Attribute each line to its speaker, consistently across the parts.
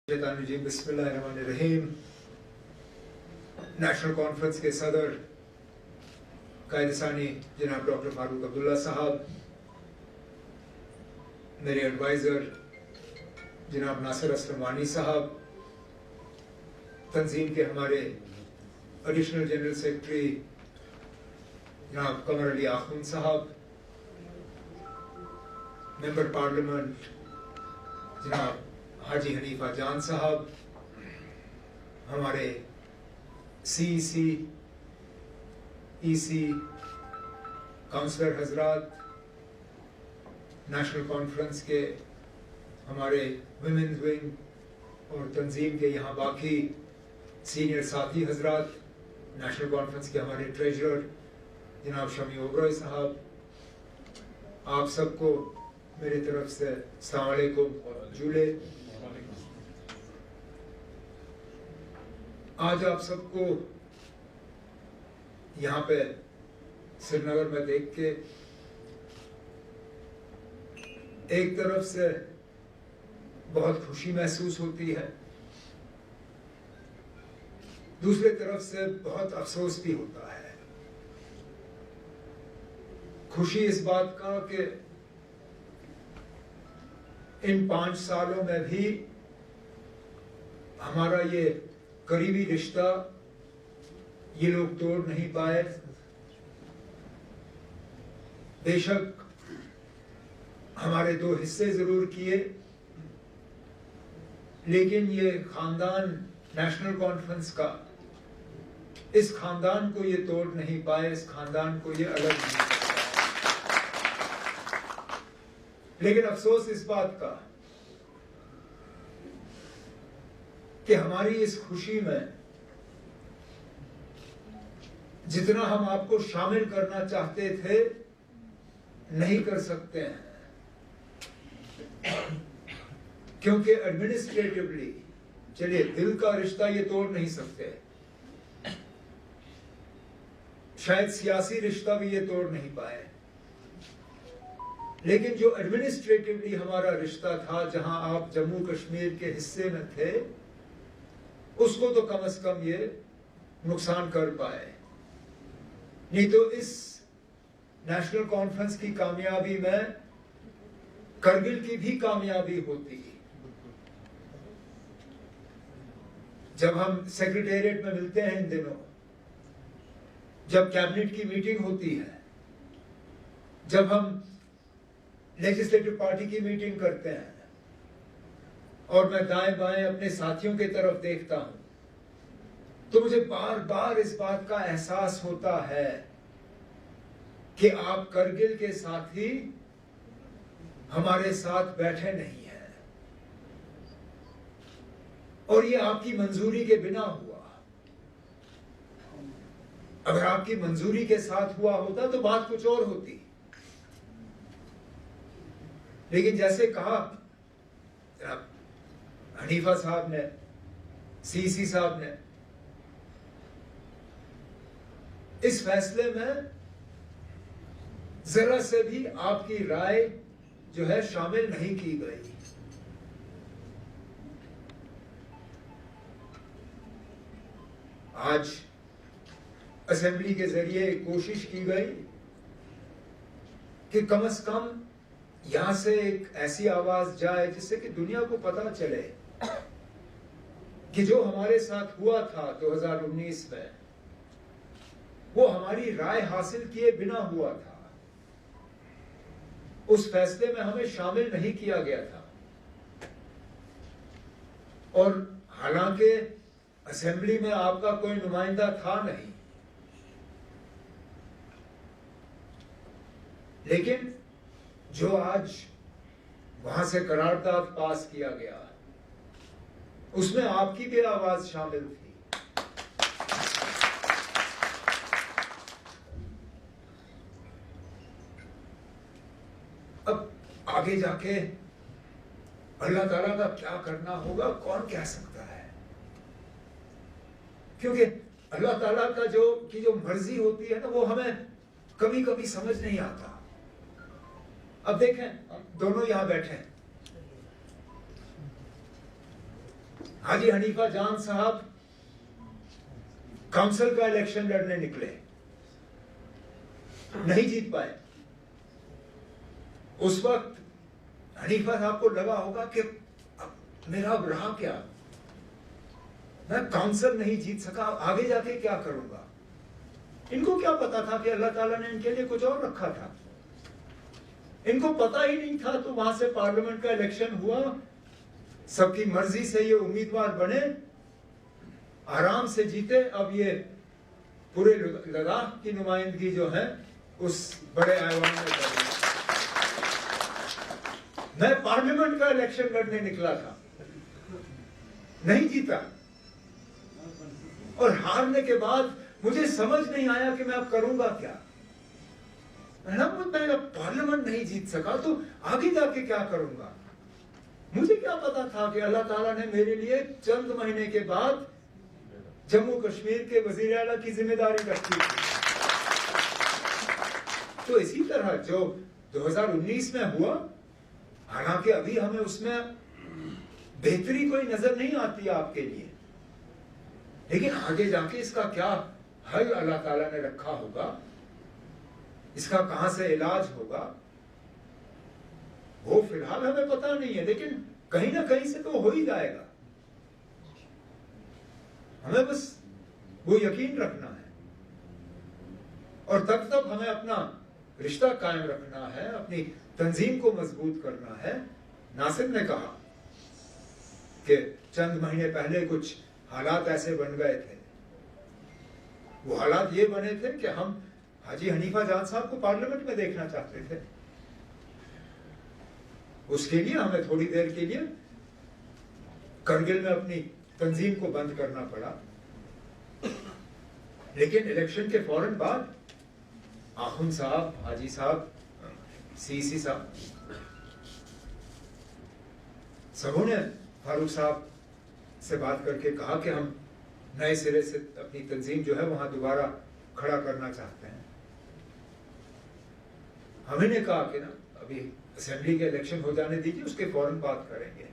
Speaker 1: बिस्मिल्लाहिर्रहमानिर्रहीम। National conference के सदर कायदसानी जनाब डॉक्टर फारूक अब्दुल्ला साहब, मेरे एडवाइज़र जनाब नासिर असलम वानी साहब, तंजीम के हमारे एडिशनल जनरल सेक्रेटरी जनाब कमर अली आखुन साहब, मेंबर पार्लियामेंट जनाब हाजी हनीफा जान साहब, हमारे CEC, EC, काउंसलर हजरात, नेशनल कॉन्फ्रेंस के हमारे वुमेन्स विंग और तंजीम के यहाँ बाकी सीनियर साथी हजरात, नेशनल कॉन्फ्रेंस के हमारे ट्रेजरर जनाब शमी ओबरॉय साहब, आप सबको मेरी तरफ से अस्सलाम वालेकुम जूले। आज आप सबको यहाँ पे श्रीनगर में देख के एक तरफ से बहुत खुशी महसूस होती है, दूसरी तरफ से बहुत अफसोस भी होता है। खुशी इस बात का कि इन 5 सालों में भी हमारा ये करीबी रिश्ता ये लोग तोड़ नहीं पाए। बेशक हमारे 2 हिस्से जरूर किए, लेकिन ये खानदान नेशनल कॉन्फ्रेंस का, इस खानदान को ये तोड़ नहीं पाए, इस खानदान को ये अलग नहीं पाए। लेकिन अफसोस इस बात का कि हमारी इस खुशी में जितना हम आपको शामिल करना चाहते थे नहीं कर सकते हैं, क्योंकि एडमिनिस्ट्रेटिवली, चलिए दिल का रिश्ता ये तोड़ नहीं सकते, शायद सियासी रिश्ता भी ये तोड़ नहीं पाए, लेकिन जो एडमिनिस्ट्रेटिवली हमारा रिश्ता था, जहां आप जम्मू कश्मीर के हिस्से में थे, उसको तो कम से कम ये नुकसान कर पाए। नहीं तो इस नेशनल कॉन्फ्रेंस की कामयाबी में करगिल की भी कामयाबी होती। जब हम सेक्रेटेरिएट में मिलते हैं इन दिनों, जब कैबिनेट की मीटिंग होती है, जब हम लेजिस्लेटिव पार्टी की मीटिंग करते हैं और मैं दाएं बाएं अपने साथियों की तरफ देखता हूं, तो मुझे बार बार इस बात का एहसास होता है कि आप करगिल के साथी हमारे साथ बैठे नहीं हैं, और ये आपकी मंजूरी के बिना हुआ। अगर आपकी मंजूरी के साथ हुआ होता तो बात कुछ और होती, लेकिन जैसे कहा हनीफा साहब ने, CEC साहब ने, इस फैसले में जरा से भी आपकी राय जो है शामिल नहीं की गई। आज असेंबली के जरिए कोशिश की गई कि कम से कम यहां से एक ऐसी आवाज जाए जिससे कि दुनिया को पता चले कि जो हमारे साथ हुआ था 2019 में, वो हमारी राय हासिल किए बिना हुआ था। उस फैसले में हमें शामिल नहीं किया गया था, और हालांकि असेंबली में आपका कोई नुमाइंदा था नहीं, लेकिन जो आज वहां से करारदाद पास किया गया, उसमें आपकी भी आवाज शामिल थी। अब आगे जाके अल्लाह ताला का क्या करना होगा कौन कह सकता है, क्योंकि अल्लाह ताला का जो मर्जी होती है ना, वो हमें कभी कभी समझ नहीं आता। अब देखें, दोनों यहां बैठे हैं, हाजी हनीफा जान साहब काउंसिल का इलेक्शन लड़ने निकले, नहीं जीत पाए। उस वक्त हनीफा साहब को लगा होगा कि मेरा अब रहा क्या, मैं काउंसिल नहीं जीत सका, आगे जाके क्या करूंगा। इनको क्या पता था कि अल्लाह ताला ने इनके लिए कुछ और रखा था। इनको पता ही नहीं था। तो वहां से पार्लियामेंट का इलेक्शन हुआ, सबकी मर्जी से ये उम्मीदवार बने, आराम से जीते। अब ये पूरे लद्दाख की नुमाइंदगी जो है उस बड़े ऐवान में कर रही है। मैं पार्लियामेंट का इलेक्शन लड़ने निकला था, नहीं जीता, और हारने के बाद मुझे समझ नहीं आया कि मैं अब करूंगा क्या। मैं पार्लियामेंट नहीं जीत सका तो आगे जाके क्या करूंगा। मुझे क्या पता था कि अल्लाह ताला ने मेरे लिए चंद महीने के बाद जम्मू कश्मीर के वजीर आला की जिम्मेदारी रखी थी। तो इसी तरह जो 2019 में हुआ, हालांकि अभी हमें उसमें बेहतरी कोई नजर नहीं आती आपके लिए, लेकिन आगे जाके इसका क्या हल अल्लाह ताला ने रखा होगा, इसका कहां से इलाज होगा, वो फिलहाल हमें पता नहीं है, लेकिन कहीं ना कहीं से तो हो ही जाएगा। हमें बस वो यकीन रखना है, और तब तक हमें अपना रिश्ता कायम रखना है, अपनी तंजीम को मजबूत करना है। नासिर ने कहा कि चंद महीने पहले कुछ हालात ऐसे बन गए थे। वो हालात ये बने थे कि हम हाजी हनीफा जान साहब को पार्लियामेंट में देखना चाहते थे। उसके लिए हमें थोड़ी देर के लिए करगिल में अपनी तंजीम को बंद करना पड़ा, लेकिन इलेक्शन के फौरन बाद आखुन साहब, हाजी साहब, सीसी साहब, सबों ने फारूक साहब से बात करके कहा कि हम नए सिरे से अपनी तंजीम जो है वहां दोबारा खड़ा करना चाहते हैं। हमने कहा कि ना अभी असेंबली के इलेक्शन हो जाने दीजिए, उसके फौरन बात करेंगे।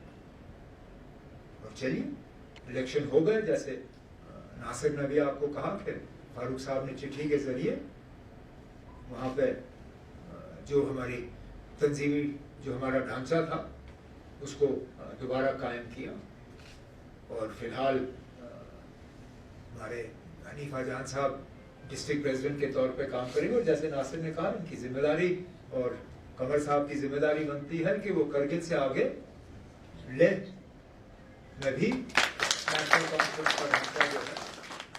Speaker 1: और चलिए इलेक्शन हो गए, जैसे नासिर ने भी आपको कहा कि फारूक साहब ने चिट्ठी के जरिए वहां पे जो हमारी तंजीमी जो हमारा ढांचा था उसको दोबारा कायम किया। और फिलहाल हमारे हनीफा जान साहब डिस्ट्रिक्ट प्रेसिडेंट के तौर पे काम करेंगे, और जैसे नासिर ने कहा इनकी जिम्मेदारी और कमर साहब की जिम्मेदारी बनती है कि वो करगिल से आगे लेह में भी नेशनल कॉन्फ्रेंस का ढांचा जो है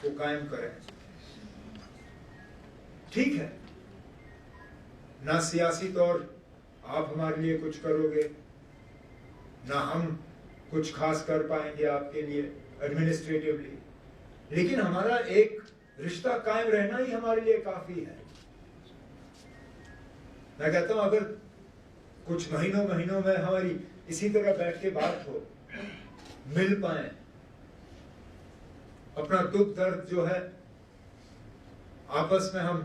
Speaker 1: वो कायम करें। ठीक है, ना सियासी तौर आप हमारे लिए कुछ करोगे, ना हम कुछ खास कर पाएंगे आपके लिए एडमिनिस्ट्रेटिवली, लेकिन हमारा एक रिश्ता कायम रहना ही हमारे लिए काफी है। मैं कहता हूं अगर कुछ महीनों में हमारी इसी तरह बैठ के बात हो, मिल पाए, अपना दुख दर्द जो है आपस में हम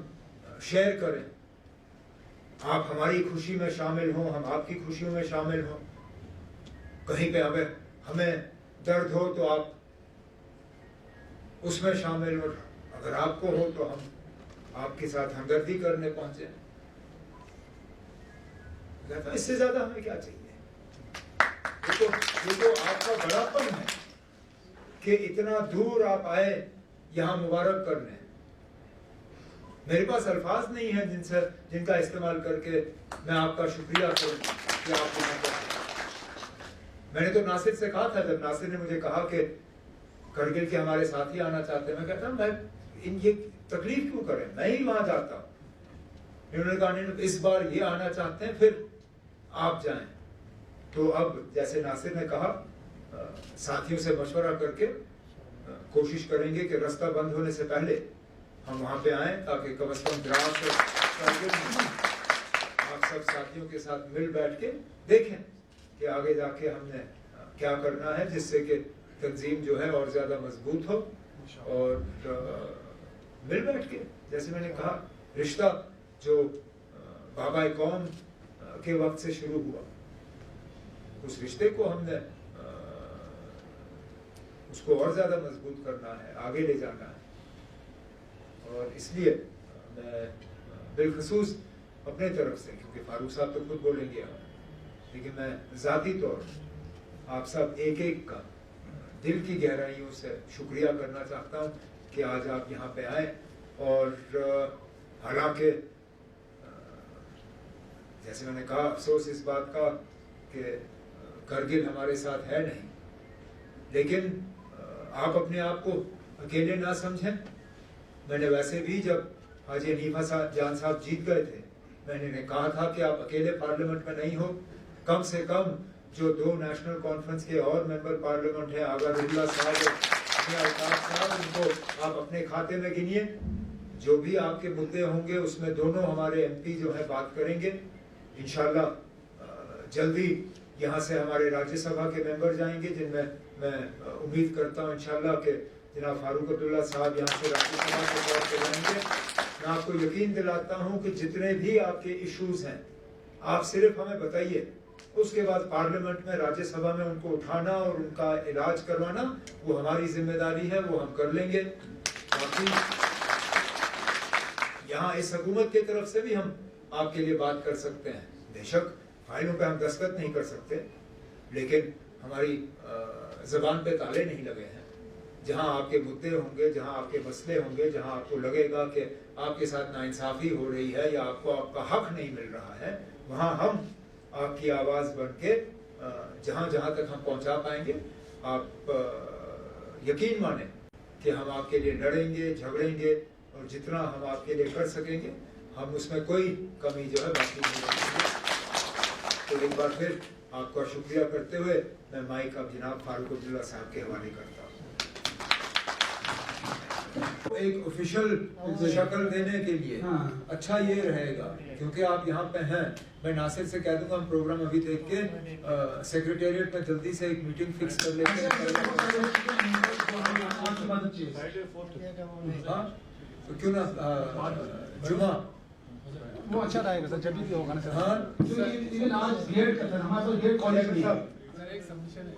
Speaker 1: शेयर करें, आप हमारी खुशी में शामिल हो, हम आपकी खुशियों में शामिल हो, कहीं पे हमें दर्द हो तो आप उसमें शामिल हो, अगर आपको हो तो हम आपके साथ हमदर्दी करने पहुंचे। तो इससे ज्यादा हमें क्या चाहिए। ये तो आपका बड़ापन है कि इतना दूर आप आए यहां मुबारक करने। मेरे पास अल्फाज नहीं है जिनका इस्तेमाल करके मैं आपका शुक्रिया करूं कि आप यहाँ पर। मैंने तो नासिर से कहा था, जब नासिर ने मुझे कहा कि करगिल के हमारे साथी आना चाहते हैं, मैं कहता मैं ये तकलीफ क्यों करें, मैं ही वहां जाता हूं। इन्होंने कहा इस बार ये आना चाहते हैं, फिर आप जाएं। तो अब जैसे नासिर ने कहा, साथियों से मशवरा करके कोशिश करेंगे कि रास्ता बंद होने से पहले हम वहां पे आए, ताकि कम से कम द्रास आप सब साथियों के साथ मिल बैठ के देखें कि आगे जाके हमने क्या करना है, जिससे कि तंजीम जो है और ज्यादा मजबूत हो। और मिल बैठ के, जैसे मैंने कहा, रिश्ता जो बाबा कौम के वक्त से शुरू हुआ, उस रिश्ते को हमने उसको और ज़्यादा मजबूत करना है, आगे ले जाना है। और इसलिए मैं बिलखसूस अपने तरफ से, क्योंकि फारूक साहब तो खुद बोलेंगे, लेकिन मैं ज़ाती तौर आप सब एक एक का दिल की गहराइयों से शुक्रिया करना चाहता हूँ कि आज आप यहाँ पे आए। और हालांकि जैसे मैंने कहा, अफसोस इस बात का कि करगिल हमारे साथ है नहीं, लेकिन आप अपने आप को अकेले ना समझें। मैंने वैसे भी जब हाजी हनीफा जान साहब जीत गए थे, मैंने इन्हें कहा था कि आप अकेले पार्लियामेंट में नहीं हो, कम से कम जो 2 नेशनल कॉन्फ्रेंस के और मेंबर पार्लियामेंट हैं, आगा रुल्ला साहब और अल्ताफ साहब, उनको आप अपने खाते में गिनिए। जो भी आपके मुद्दे होंगे उसमें दोनों हमारे एमपी जो है बात करेंगे। इंशाल्लाह जल्दी यहाँ से हमारे राज्यसभा के मेंबर जाएंगे, जिनमें मैं उम्मीद करता हूँ इंशाल्लाह कि जनाब फारूक अब्दुल्ला साहब यहाँ से राज्यसभा के तौर पर जाएंगे। मैं आपको यकीन दिलाता हूँ कि जितने भी आपके इश्यूज हैं, आप सिर्फ हमें बताइए, उसके बाद पार्लियामेंट में, राज्यसभा में उनको उठाना और उनका इलाज करवाना वो हमारी जिम्मेदारी है, वो हम कर लेंगे। बाकी यहाँ इस हुकूमत की तरफ से भी हम आपके लिए बात कर सकते हैं। बेशक फाइलों पे हम दस्तखत नहीं कर सकते, लेकिन हमारी जबान पे ताले नहीं लगे हैं। जहाँ आपके मुद्दे होंगे, जहाँ आपके मसले होंगे, जहाँ आपको लगेगा कि आपके साथ नाइंसाफी हो रही है या आपको आपका हक नहीं मिल रहा है, वहाँ हम आपकी आवाज़ बन के जहाँ जहाँ तक हम पहुँचा पाएंगे, आप यकीन माने कि हम आपके लिए लड़ेंगे, झगड़ेंगे, और जितना हम आपके लिए कर सकेंगे हम उसमें कोई कमी जो है बाकी नहीं रखेंगे। तो एक बार फिर आपका शुक्रिया करते हुए मैं माइक अब जनाब फारूक अब्दुल्ला साहब के हवाले करता हूँ। एक ऑफिशियल शक्ल देने के लिए अच्छा ये रहेगा, क्योंकि आप यहाँ पे हैं, मैं नासिर से कह दूंगा हम प्रोग्राम अभी देख के सेक्रेटेरिएट में जल्दी से एक मीटिंग फिक्स कर लेते हैं। तो क्यों ना जुमा
Speaker 2: वो अच्छा रहेगा सर, जब भी होगा ना सर।
Speaker 1: हाँ,
Speaker 2: इवन आज बीएड का था, हमारे पास बीएड कॉलेज
Speaker 1: साहब
Speaker 3: सर एक सबमिशन है।